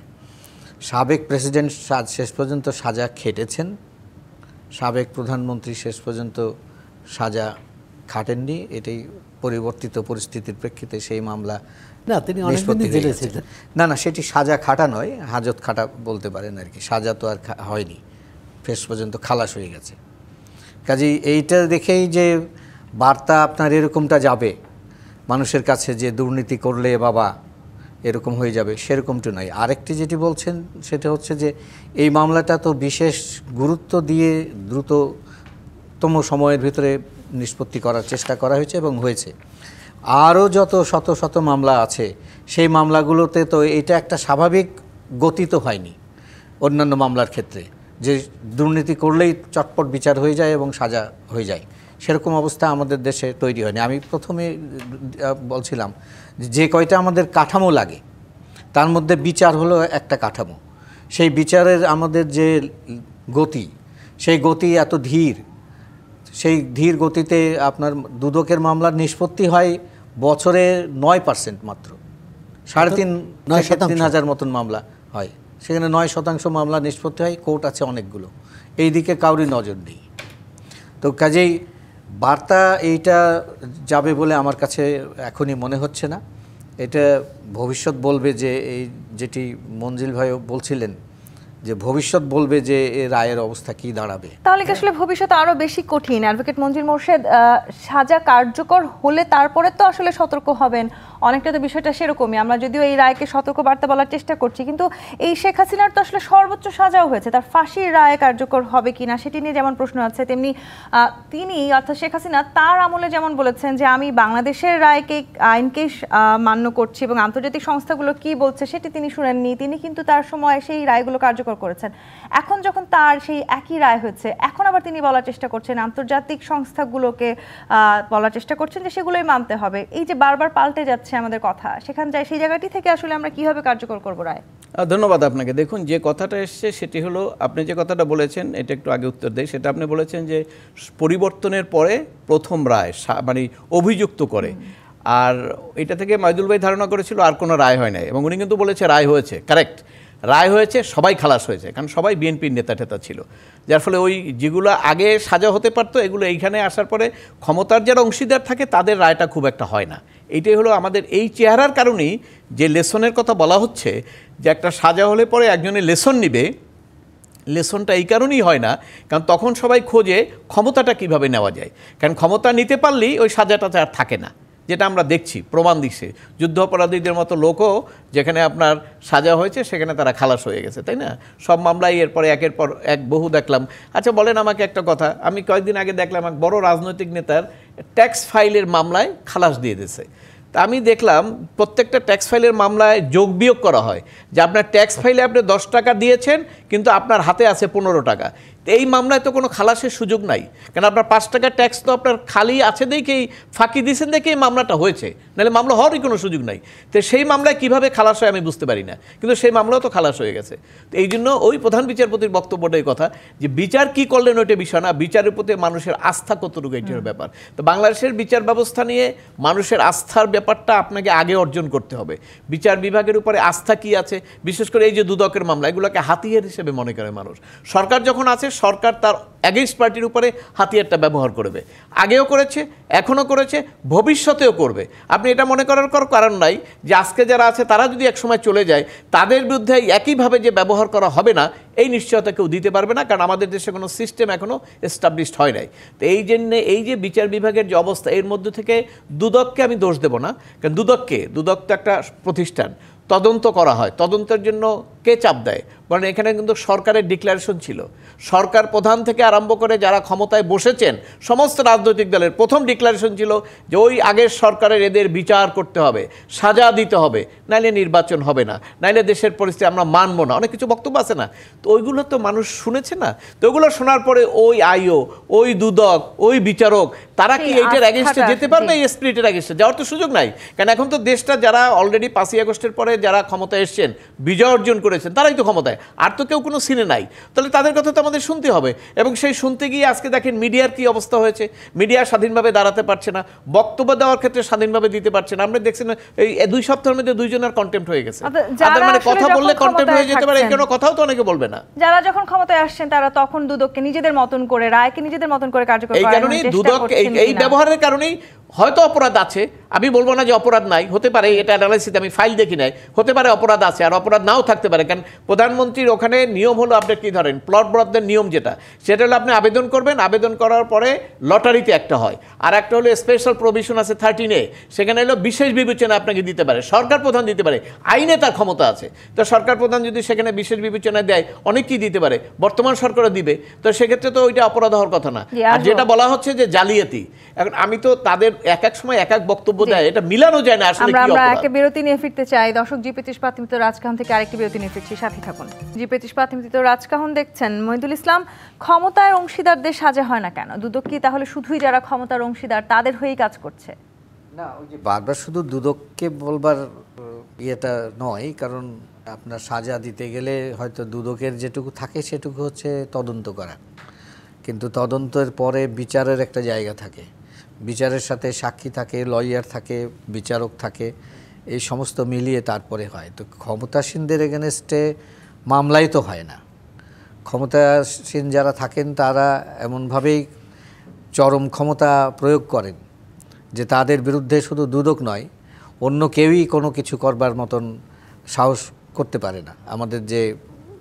সাবেক প্রেসিডেন্ট শেষ পর্যন্ত সাজা খেটেছেন, সাবেক প্রধানমন্ত্রী শেষ পর্যন্ত সাজা খাটেননি। এটাই পরিবর্তিত পরিস্থিতির প্রেক্ষিতে সেই মামলা না সেটি সাজা খাটা নয়, হাজত খাটা বলতে পারেন আর কি। সাজা তো আর হয়নি, শেষ পর্যন্ত খালাস হয়ে গেছে। কাজেই এইটা দেখেই যে বার্তা আপনার এরকমটা যাবে মানুষের কাছে, যে দুর্নীতি করলে বাবা এরকম হয়ে যাবে, সেরকমটা নয়। আরেকটি যেটি বলছেন সেটা হচ্ছে যে এই মামলাটা তো বিশেষ গুরুত্ব দিয়ে দ্রুততম সময়ের ভিতরে নিষ্পত্তি করার চেষ্টা করা হয়েছে এবং হয়েছে। আরও যত শত শত মামলা আছে সেই মামলাগুলোতে তো এটা একটা স্বাভাবিক গতি তো হয়নি অন্যান্য মামলার ক্ষেত্রে, যে দুর্নীতি করলেই চটপট বিচার হয়ে যায় এবং সাজা হয়ে যায়, সেরকম অবস্থা আমাদের দেশে তৈরি হয়নি। আমি প্রথমে বলছিলাম যে কয়টা আমাদের কাঠামো লাগে, তার মধ্যে বিচার হলো একটা কাঠামো, সেই বিচারের আমাদের যে গতি, সেই গতি এত ধীর, সেই ধীর গতিতে আপনার দুদকের মামলার নিষ্পত্তি হয় বছরে 9% মাত্র, 3,500 মতন মামলা হয়, সেখানে 9% মামলা নিষ্পত্তি হয়, কোর্ট আছে অনেকগুলো, এই দিকে কাউরি নজর নেই। তো কাজেই বার্তা এইটা যাবে বলে আমার কাছে এখনই মনে হচ্ছে না। এটা ভবিষ্যৎ বলবে, যে এই যেটি মঞ্জিল ভাইও বলছিলেন যে ভবিষ্যৎ বলবে যে এই রায়ের অবস্থা কি দাঁড়াবে। তাহলে কি আসলে ভবিষ্যৎ আরো বেশি কঠিন? অ্যাডভোকেট মঞ্জিল মোর্শেদ, সাজা কার্যকর হলে তারপরে তো আসলে সতর্ক হবেন, অনেকটা তো বিষয়টা সেরকমই। আমরা যদিও এই রায়কে সতর্ক বার্তা বলার চেষ্টা করছি, কিন্তু এই শেখ হাসিনার তো আসলে সর্বোচ্চ সাজাও হয়েছে, তার ফাঁসির রায় কার্যকর হবে কিনা সেটি নিয়ে যেমন প্রশ্ন আছে, তেমনি তিনি অর্থাৎ শেখ হাসিনা তার আমলে যেমন বলেছেন যে আমি বাংলাদেশের রায়কে আইনকেই মান্য করছি এবং আন্তর্জাতিক সংস্থাগুলো কি বলছে সেটি তিনি শুনেননি, তিনি কিন্তু তার সময় সেই রায়গুলো কার্যকর করেছেন। এখন যখন তার সেই একই রায় হয়েছে, এখন আবার তিনি বলার চেষ্টা করছেন, আন্তর্জাতিক সংস্থাগুলোকে বলার চেষ্টা করছেন যে সেগুলোই মানতে হবে। এই যে বারবার পাল্টে যাচ্ছে আমাদের কথা, সেখান যায় সেই জায়গাটি থেকে আসলে আমরা কিভাবে কার্যকর করব রায়? ধন্যবাদ আপনাকে। দেখুন, যে কথাটা এসছে সেটি হলো, আপনি যে কথাটা বলেছেন এটা একটু আগে উত্তর দেয়, সেটা আপনি বলেছেন যে পরিবর্তনের পরে প্রথম রায় মানে অভিযুক্ত করে, আর এটা থেকে মাইদুল ভাই ধারণা করেছিল আর কোনো রায় হয় নাই, এবং উনি কিন্তু বলেছে রায় হয়েছে, কারেক্ট রায় হয়েছে, সবাই খালাস হয়েছে, কারণ সবাই বিএনপির নেতা টেতা ছিল, যার ফলে ওই যেগুলো আগে সাজা হতে পারতো এগুলো এইখানে আসার পরে ক্ষমতার যারা অংশীদার থাকে তাদের রায়টা খুব একটা হয় না। এইটাই হলো আমাদের এই চেহারার কারণেই যে লেসনের কথা বলা হচ্ছে, যে একটা সাজা হলে পরে একজনের লেসন নিবে, লেসনটা এই কারণেই হয় না, কারণ তখন সবাই খোঁজে ক্ষমতাটা কিভাবে নেওয়া যায়, কারণ ক্ষমতা নিতে পারলেই ওই সাজাটা আর থাকে না, যেটা আমরা দেখছি প্রমাণ দিচ্ছে। যুদ্ধ অপরাধীদের মতো লোকও যেখানে আপনার সাজা হয়েছে সেখানে তারা খালাস হয়ে গেছে, তাই না? সব মামলাই এরপরে একের পর এক বহু দেখলাম। আচ্ছা বলেন আমাকে একটা কথা, আমি কয়েকদিন আগে দেখলাম এক বড় রাজনৈতিক নেতার ট্যাক্স ফাইলের মামলায় খালাস দিয়ে দিয়েছে। তা আমি দেখলাম প্রত্যেকটা ট্যাক্স ফাইলের মামলায় যোগ বিয়োগ করা হয়, যে আপনার ট্যাক্স ফাইলে আপনি 10 টাকা দিয়েছেন কিন্তু আপনার হাতে আছে 15 টাকা। তো এই মামলায় তো কোনো খালাসের সুযোগ নাই, কারণ আপনার 5 টাকার ট্যাক্স তো আপনার খালি আছে দেখেই, ফাঁকি দিয়েছেন দেখে এই মামলাটা হয়েছে, নাহলে মামলা হওয়ারই কোনো সুযোগ নাই। তো সেই মামলায় কীভাবে খালাস হয় আমি বুঝতে পারি না, কিন্তু সেই মামলাও তো খালাস হয়ে গেছে। তো এই জন্য ওই প্রধান বিচারপতির বক্তব্যটাই কথা, যে বিচার কি করলেন ওইটা বিষয় না, বিচারের প্রতি মানুষের আস্থা কতটুকু এইটার ব্যাপার। তো বাংলাদেশের বিচার ব্যবস্থা নিয়ে মানুষের আস্থার ব্যাপারটা আপনাকে আগে অর্জন করতে হবে। বিচার বিভাগের উপরে আস্থা কি আছে, বিশেষ করে এই যে দুদকের মামলা, এগুলোকে হাতিয়ার হিসেবে মনে করে মানুষ। সরকার যখন আছে, সরকার তার এগেইনস্ট পার্টির উপরে হাতিয়ারটা ব্যবহার করবে, আগেও করেছে, এখনও করেছে, ভবিষ্যতেও করবে। আপনি এটা মনে করার কারণ নাই যে আজকে যারা আছে তারা যদি একসময় চলে যায় তাদের বিরুদ্ধে একইভাবে যে ব্যবহার করা হবে না, এই নিশ্চয়তা কেউ দিতে পারবে না, কারণ আমাদের দেশে কোনো সিস্টেম এখনও এস্টাবলিশড হয় নাই। তো এই জন্যে এই যে বিচার বিভাগের যে অবস্থা, এর মধ্যে থেকে দুদককে আমি দোষ দেব না, কারণ দুদক তো একটা প্রতিষ্ঠান, তদন্ত করা হয়, তদন্তের জন্য কে চাপ দেয়? কারণ এখানে কিন্তু সরকারের ডিক্লারেশন ছিল, সরকার প্রধান থেকে আরম্ভ করে যারা ক্ষমতায় বসেছেন সমস্ত রাজনৈতিক দলের প্রথম ডিক্লারেশন ছিল যে ওই আগের সরকারের এদের বিচার করতে হবে, সাজা দিতে হবে, নাইলে নির্বাচন হবে না, নাইলে দেশের পরিস্থিতি আমরা মানব না, অনেক কিছু বক্তব্য আছে না। তো ওইগুলো তো মানুষ শুনেছে না, তো ওইগুলো শোনার পরে ওই আইও, ওই দুদক, ওই বিচারক, তারা কি এইটার অ্যাগেনস্টে যেতে পারবে? এই স্পিরিটের অ্যাগেনস্টে যাওয়ার তো সুযোগ নাই, কারণ এখন তো দেশটা যারা অলরেডি 5ই আগস্টের পরে যারা ক্ষমতায় এসছেন, বিজয় অর্জন করেছেন, তারাই তো ক্ষমতায়, আর তো কেউ কোনো সিনে নাই। তাহলে তাদের কথা তো আমাদের শুনতে হবে, এবং সেই শুনতে গিয়ে আজকে দেখেন মিডিয়ার কি অবস্থা হয়েছে, মিডিয়া স্বাধীনভাবে দাঁড়াতে পারছে না, বক্তব্য দেওয়ার ক্ষেত্রে স্বাধীনভাবে দিতে পারছে না। আমরা দেখছি না এই 2 সপ্তাহের মধ্যে 2 জনের কন্টেম্প্ট হয়ে গেছে, তাদের মানে কথা বললে কন্টেম্প্ট হয়ে যেতে পারে, এই কোনো কথাও তো অনেকে বলবে না। যারা যখন ক্ষমতায় আসছেন তারা তখন দুদককে নিজেদের মতন করে, রায়কে নিজেদের মতন করে কার্যকর করার এই কারণেই দুদক এই ব্যবহারের কারণেই হয়তো অপরাধ আছে, আমি বলবো না যে অপরাধ নাই, হতে পারে, এটা অ্যানালাইসিস আমি ফাইল দেখি নাই, হতে পারে অপরাধ আছে, আর অপরাধ নাও থাকতে পারে। কারণ প্রধানমন্ত্রীর ওখানে নিয়ম হলো, আপনি কি ধরেন প্লট বরাদ্দের নিয়ম যেটা, সেটা হলো আপনি আবেদন করবেন, আবেদন করার পরে লটারিতে একটা হয়, আর একটা হলো স্পেশাল প্রভিশন আছে 13A, সেখানে হলো বিশেষ বিবেচনা আপনাকে দিতে পারে, সরকার প্রধান দিতে পারে, আইনে তার ক্ষমতা আছে। তো সরকার প্রধান যদি সেখানে বিশেষ বিবেচনা দেয়, অনেক কি দিতে পারে, বর্তমান সরকারও দিবে, তো সেক্ষেত্রে তো ওইটা অপরাধ হওয়ার কথা না। আর যেটা বলা হচ্ছে যে জালিয়াতি, এখন আমি তো তাদের এক এক সময় এক এক বক্তব্য দেয়, এটা মিলানো যায় না আসলে কি অপরাধ। আমরা একটা বিরতি নিয়ে ফিরতে চাই দর্শক, জি25 ইস্পাত-নিমিত্ত রাজকাহন থেকে আরেকটি বিরতি নিয়ে ফিরছি, সাথে থাকুন। জি25 ইস্পাত-নিমিত্ত রাজকাহন দেখছেন। মহিদুল ইসলাম, ক্ষমতার অংশীদারদের সাজা হয় না কেন? দুদক কি তাহলে শুধুই যারা ক্ষমতার অংশীদার তাদের হয়েই কাজ করছে? না, ওই যে বারবার শুধু দুদককে বলবার ইয়েটা নয়, কারণ আপনার সাজা দিতে গেলে হয়তো দুদকের যেটুকু থাকে সেটুকু হচ্ছে তদন্ত করা, কিন্তু তদন্তের পরে বিচারের একটা জায়গা থাকে, বিচারের সাথে সাক্ষী থাকে, লয়ার থাকে, বিচারক থাকে, এই সমস্ত মিলিয়ে তারপরে হয়। তো ক্ষমতাসীনদের এগেনস্টে মামলাই তো হয় না, ক্ষমতাসীন যারা থাকেন তারা এমনভাবেই চরম ক্ষমতা প্রয়োগ করেন যে তাদের বিরুদ্ধে শুধু দুদক নয়, অন্য কেউই কোনো কিছু করবার মতন সাহস করতে পারে না। আমাদের যে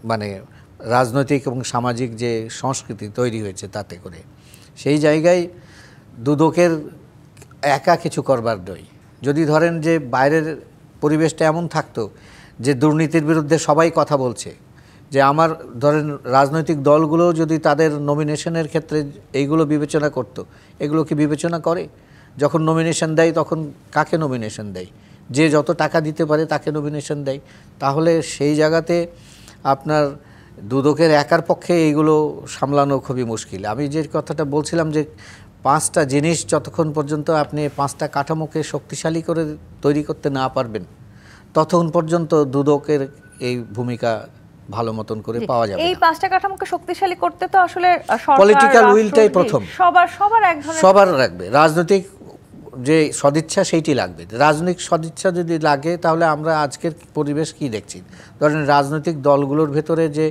মানে রাজনৈতিক এবং সামাজিক যে সংস্কৃতি তৈরি হয়েছে তাতে করে সেই জায়গায় দুদকের একা কিছু করবার নয়। যদি ধরেন যে বাইরের পরিবেশটা এমন থাকতো যে দুর্নীতির বিরুদ্ধে সবাই কথা বলছে, যে আমার ধরেন রাজনৈতিক দলগুলো যদি তাদের নমিনেশনের ক্ষেত্রে এইগুলো বিবেচনা করত, এগুলো কি বিবেচনা করে? যখন নমিনেশন দেয় তখন কাকে নমিনেশন দেয়? যে যত টাকা দিতে পারে তাকে নমিনেশন দেয়। তাহলে সেই জায়গাতে আপনার দুদকের একার পক্ষে এইগুলো সামলানো খুবই মুশকিল। আমি যে কথাটা বলছিলাম যে 5টা জিনিস যতক্ষণ পর্যন্ত আপনি 5টা কাঠামোকে শক্তিশালী করে তৈরি করতে না পারবেন ততক্ষণ পর্যন্ত দুদকের এই ভূমিকা ভালো মতন করে পাওয়া যাবে। এই 5টা কাঠামোকে শক্তিশালী করতে তো আসলে পলিটিক্যাল উইলটাই প্রথম, সবার এক ধরনের সবার রাখবে, রাজনৈতিক যে সদিচ্ছা সেইটি লাগবে। রাজনৈতিক সদিচ্ছা যদি লাগে তাহলে আমরা আজকের পরিবেশ কি দেখছি, ধরেন রাজনৈতিক দলগুলোর ভেতরে যে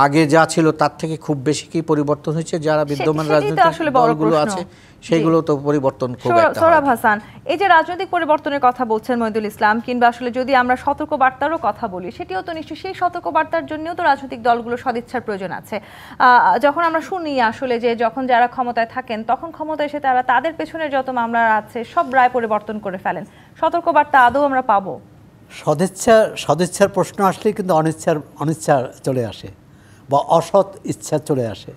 আগে যা ছিল তার থেকে খুব বেশি কি পরিবর্তন হয়েছে? যারা বিদ্যমান রাজনৈতিক দলগুলো আছে সেইগুলো তো পরিবর্তন খুব একটা। সোহরাব হাসান, এই যে রাজনৈতিক পরিবর্তনের কথা বলছেন মহিদুল ইসলাম, কিংবা আসলে যদি আমরা সতর্কবার্তারও কথা বলি, সেটিও তো নিশ্চয়ই সেই সতর্কবার্তার জন্যও তো রাজনৈতিক দলগুলো সদিচ্ছার প্রয়োজন আছে। যখন আমরা শুনি আসলে যে যখন যারা ক্ষমতায় থাকেন তখন ক্ষমতায় এসে তারা তাদের পেছনে যত মামলা আছে সব রায় পরিবর্তন করে ফেলেন, সতর্কবার্তা আদৌ আমরা পাবো? সদিচ্ছার প্রশ্ন আসলেই কিন্তু অনিচ্ছা চলে আসে বা অসৎ ইচ্ছা চলে আসে।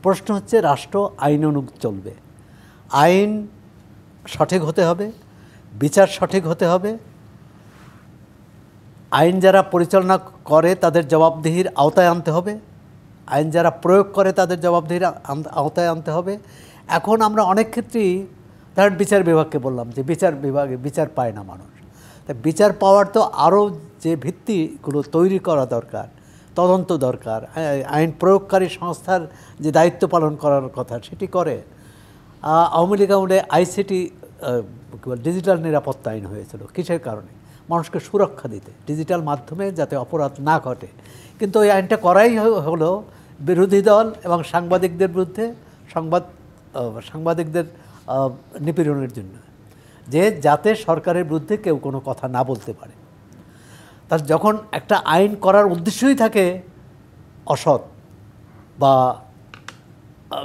প্রশ্ন হচ্ছে রাষ্ট্র আইন অনুযায়ী চলবে, আইন সঠিক হতে হবে, বিচার সঠিক হতে হবে, আইন যারা পরিচালনা করে তাদের জবাবদিহির আওতায় আনতে হবে, আইন যারা প্রয়োগ করে তাদের জবাবদিহির আওতায় আনতে হবে। এখন আমরা অনেক ক্ষেত্রেই ধরেন বিচার বিভাগকে বললাম যে বিচার বিভাগে বিচার পায় না মানুষ, তাই বিচার পাওয়ার তো আরও যে ভিত্তিগুলো তৈরি করা দরকার, তদন্ত দরকার, আইন প্রয়োগকারী সংস্থার যে দায়িত্ব পালন করার কথা সেটি করে। আওয়ামী লীগ আমলে ICT ডিজিটাল নিরাপত্তা আইন হয়েছিল কিসের কারণে? মানুষকে সুরক্ষা দিতে, ডিজিটাল মাধ্যমে যাতে অপরাধ না ঘটে। কিন্তু ওই আইনটা করাই হলো বিরোধী দল এবং সাংবাদিকদের বিরুদ্ধে, সাংবাদিকদের নিপীড়নের জন্য, যে যাতে সরকারের বিরুদ্ধে কেউ কোনো কথা না বলতে পারে। তার যখন একটা আইন করার উদ্দেশ্যই থাকে অসৎ বা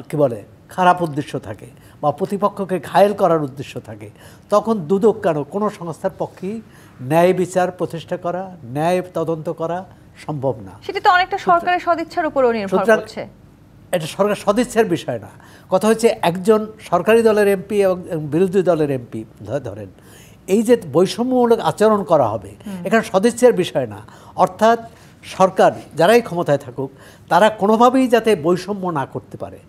কি বলে খারাপ উদ্দেশ্য থাকে বা প্রতিপক্ষকে ঘায়েল করার উদ্দেশ্য থাকে, তখন দুদক কেন কোনো সংস্থার পক্ষেই ন্যায় বিচার প্রতিষ্ঠা করা, ন্যায় তদন্ত করা সম্ভব না। সেটা তো অনেকটা সরকারের সদিচ্ছার উপরও নির্ভর করছে। এটা সরকার সদিচ্ছার বিষয় না, কথা হচ্ছে একজন সরকারি দলের এমপি এবং বিরোধী দলের এমপি ধরেন, এই যে বৈষম্যমূলক আচরণ করা হবে এখানে সদিচ্ছার বিষয় না। অর্থাৎ সরকার যারাই ক্ষমতায় থাকুক তারা কোনোভাবেই যাতে বৈষম্য না করতে পারে,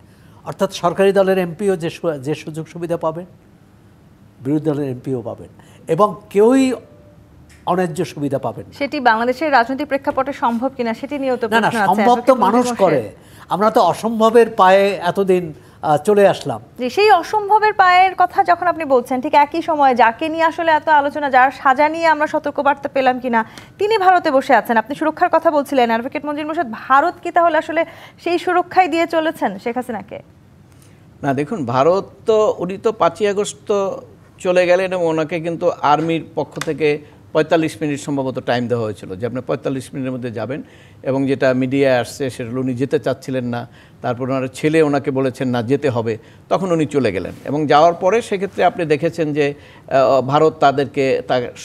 অর্থাৎ সরকারি দলের এমপিও যে সুযোগ সুবিধা পাবেন বিরোধী দলের এমপিও পাবেন এবং কেউই অন্যায্য সুবিধা পাবেন। সেটি বাংলাদেশের রাজনৈতিক প্রেক্ষাপটে সম্ভব কিনা সেটি নিয়েও তো না, সম্ভব তো মানুষ করে, আমরা তো অসম্ভবের পায়ে এতদিন চলে আসলাম। যে সেই অসম্ভবের পায়ের কথা যখন আপনি বলছেন, ঠিক একই সময়ে যাকে নিয়ে আসলে এত আলোচনা, যার সাজা নিয়ে আমরা সতর্কবার্তা পেলাম কিনা, তিনি ভারতে বসে আছেন। আপনি সুরক্ষার কথা বলছিলেন, অ্যাডভোকেট মঞ্জুর মোর্শেদ, ভারত কি তাহলে আসলে সেই সুরক্ষাই দিয়ে চলেছেন শেখ হাসিনাকে? না দেখুন, ভারত তো উনি তো 5ই আগস্ট তো চলে গেলেন এবং ওনাকে কিন্তু আর্মির পক্ষ থেকে 45 মিনিট সম্ভবত টাইম দেওয়া হয়েছিল যে আপনি 45 মিনিটের মধ্যে যাবেন, এবং যেটা মিডিয়ায় আসছে সেটা উনি যেতে চাচ্ছিলেন না, তারপর ওনার ছেলে ওনাকে বলেছেন না যেতে হবে, তখন উনি চলে গেলেন। এবং যাওয়ার পরে সেক্ষেত্রে আপনি দেখেছেন যে ভারত তাদেরকে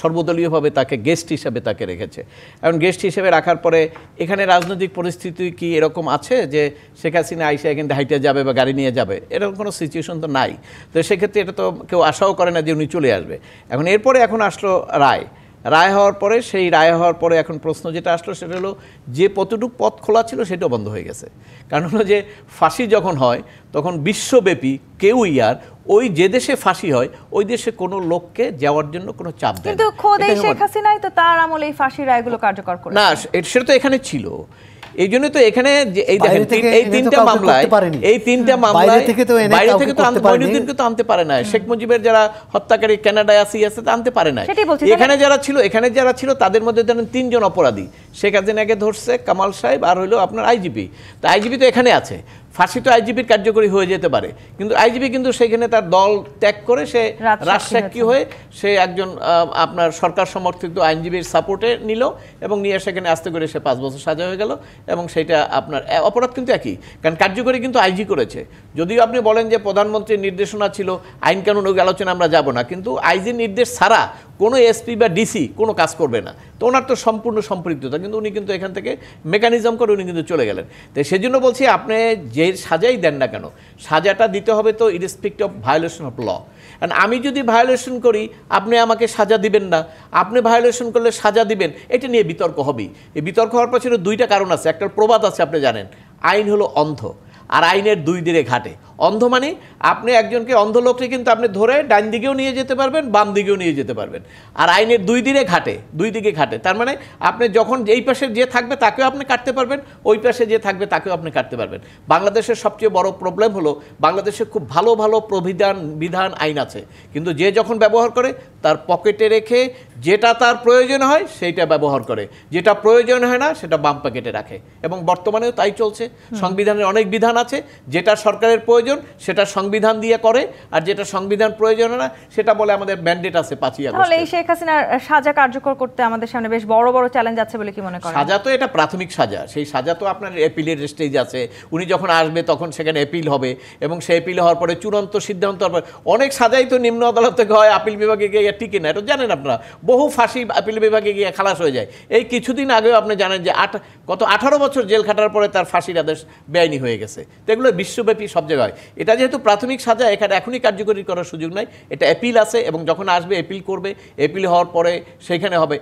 সর্বদলীয়ভাবে তাকে গেস্ট হিসেবে তাকে রেখেছে। এখন গেস্ট হিসেবে রাখার পরে এখানে রাজনৈতিক পরিস্থিতি কি এরকম আছে যে শেখ হাসিনা আইসা এখান থেকে হাইটে যাবে বা গাড়ি নিয়ে যাবে, এরকম কোনো সিচুয়েশন তো নাই। তো সেক্ষেত্রে এটা তো কেউ আশাও করে না যে উনি চলে আসবে। এখন আসলো রায়, রায় হওয়ার পরে সেই রায় হওয়ার পরে এখন প্রশ্ন যেটা আসলো সেটা হলো যে কতটুকু পথ খোলা ছিল সেটাও বন্ধ হয়ে গেছে। কারণ হলো যে ফাঁসি যখন হয় তখন বিশ্বব্যাপী কেউই আর ওই যে দেশে ফাঁসি হয় ওই দেশে কোনো লোককে যাওয়ার জন্য কোনো চাপ দেয় না। কিন্তু খোদ এই শেখ হাসিনাই তো তার আমলে এই ফাঁসির রায়গুলো কার্যকর করে না, সেটা তো এখানে ছিল। এই জন্য তো এখানে এই দেখেন এই তিনটা মামলায় বাইরে থেকে তো মঈনুদ্দিনকে তো আনতে পারে না, শেখ মুজিবের যারা হত্যাকারী কানাডায় আছে তো আনতে পারে না। এখানে যারা ছিল তাদের মধ্যে ধরেন 3 জন অপরাধী, শেখ হাসিনাকে ধরছে কামাল সাহেব আর হইলো আপনার আইজিপি। তো আইজিপি তো এখানে আছে, ফাঁসি তো আইজিপির কার্যকরী হয়ে যেতে পারে, কিন্তু আইজিপি কিন্তু সেখানে তার দল ত্যাগ করে সে রাজসাক্ষী হয়ে সে একজন আপনার সরকার সমর্থিত আইনজীবীর সাপোর্টে নিল এবং নিয়ে সেখানে আস্তে করে সে 5 বছর সাজা হয়ে গেল। এবং সেটা আপনার অপরাধ কিন্তু একই, কারণ কার্যকরী কিন্তু আইজি করেছে। যদিও আপনি বলেন যে প্রধানমন্ত্রীর নির্দেশনা ছিল, আইন কানুন ওই আলোচনা আমরা যাব না, কিন্তু আইজির নির্দেশ ছাড়া কোনো এসপি বা ডিসি কোনো কাজ করবে না। তো ওনার তো সম্পূর্ণ সম্পৃক্ততা, কিন্তু উনি কিন্তু এখান থেকে মেকানিজম করে উনি কিন্তু চলে গেলেন। তো সেজন্য বলছি আপনি যে সাজাই দেন না কেন, সাজাটা দিতে হবে তো irrespective of violation of law. কারণ আমি যদি ভায়োলেশন করি আপনি আমাকে সাজা দিবেন না, আপনি ভায়োলেশন করলে সাজা দিবেন, এটা নিয়ে বিতর্ক হবেই। এই বিতর্ক হওয়ার পেছনে 2টা কারণ আছে। একটা প্রবাদ আছে আপনি জানেন, আইন হলো অন্ধ আর আইনের 2 দিকে ঘাটে। অন্ধ মানে আপনি একজনকে অন্ধ লোককে কিন্তু আপনি ধরে ডান দিকেও নিয়ে যেতে পারবেন, বাম দিকেও নিয়ে যেতে পারবেন। আর আইনের 2 দিকে ঘাটে, তার মানে আপনি যখন এই পাশে যে থাকবে তাকেও আপনি কাটতে পারবেন, ওই পাশে যে থাকবে তাকেও আপনি কাটতে পারবেন। বাংলাদেশের সবচেয়ে বড় প্রবলেম হলো বাংলাদেশে খুব ভালো ভালো বিধান আইন আছে, কিন্তু যে যখন ব্যবহার করে তার পকেটে রেখে যেটা তার প্রয়োজন হয় সেইটা ব্যবহার করে, যেটা প্রয়োজন হয় না সেটা বাম পকেটে রাখে। এবং বর্তমানেও তাই চলছে। সংবিধানের অনেক বিধান আছে, যেটা সরকারের প্রয়োজন সেটা সংবিধান দিয়ে করে, আর যেটা সংবিধান প্রয়োজন না সেটা বলে আমাদের ম্যান্ডেট আছে 5ই আগস্ট। তাহলে এই শেখ হাসিনার সাজা কার্যকর করতে আমাদের সামনে বেশ বড় বড় চ্যালেঞ্জ আছে বলে কি মনে করেন? সাজা তো এটা প্রাথমিক সাজা, সেই সাজা তো আপনার এপিলের স্টেজ আছে। উনি যখন আসবে তখন সেখানে এপিল হবে এবং সেই এপিল হওয়ার পরে চূড়ান্ত সিদ্ধান্ত হওয়ার পরে অনেক সাজাই তো নিম্ন আদালত থেকে হয়, আপিল বিভাগে গিয়ে টিকে না। এটা জানেন আপনারা, বহু ফাঁসি আপিল বিভাগে গিয়ে খালাস হয়ে যায়। এই কিছুদিন আগেও আপনি জানেন যে 18 বছর জেল খাটার পরে তার ফাঁসির আদেশ বেআইনি হয়ে গেছে। তো এগুলো বিশ্বব্যাপী সব জায়গায়। এটা যেহেতু প্রাথমিক সাজা, এখানে এখনই কার্যকরী করার সুযোগ নাই। এটা এপিল আছে এবং যখন আসবে এপিল করবে, এপিল হওয়ার পরে সেখানে হবে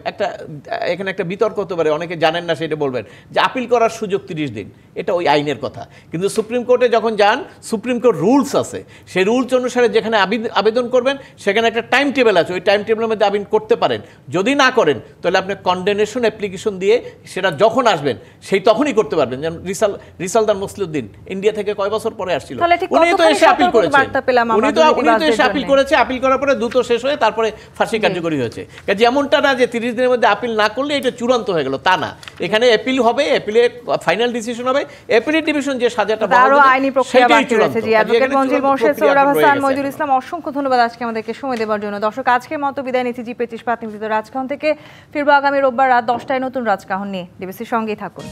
এখানে একটা বিতর্ক হতে পারে, অনেকে জানেন না সেটা বলবেন যে আপিল করার সুযোগ 30 দিন, এটা ওই আইনের কথা। কিন্তু সুপ্রিম কোর্টে যখন যান, সুপ্রিম কোর্ট রুলস আছে, সেই রুলস অনুসারে যেখানে আবেদন করবেন সেখানে একটা টাইম টেবিল আছে, ওই টাইম টেবিলের মধ্যে আবেদন করতে পারেন। যদি না করেন তাহলে আপনি কন্ডেনেশন অ্যাপ্লিকেশন দিয়ে সেটা যখন আসবেন সেই তখনই করতে পারবেন। যেমন রিসালদান মুসলিউদ্দিন ইন্ডিয়া থেকে কয় বছর পরে আসছিল, উনি তো এসে আপিল করেছেন, আপিল করার পরে দ্রুত শেষ হয়ে তারপরে ফাঁসি কার্যকরী হয়েছে। যেমনটা না যে 30 দিনের মধ্যে আপিল না করলে এটা চূড়ান্ত হয়ে গেল, তা না। এখানে এপিল হবে, এপিলের ফাইনাল ডিসিশন হবে, এপিলেট ডিভিশন যে সাজাটা সেটাই চূড়ান্ত। মইদুল ইসলাম, অসংখ্য ধন্যবাদ আজকে আমাদেরকে সময় দেওয়ার জন্য। দর্শক, আজকের মতো বিদায় নিচ্ছি জি25 নিবেদিত রাজকাহন থেকে। ফিরবো আগামী রোববার রাত 10টায় নতুন রাজকাহন নিয়ে। ডিবিসির সঙ্গেই থাকুন।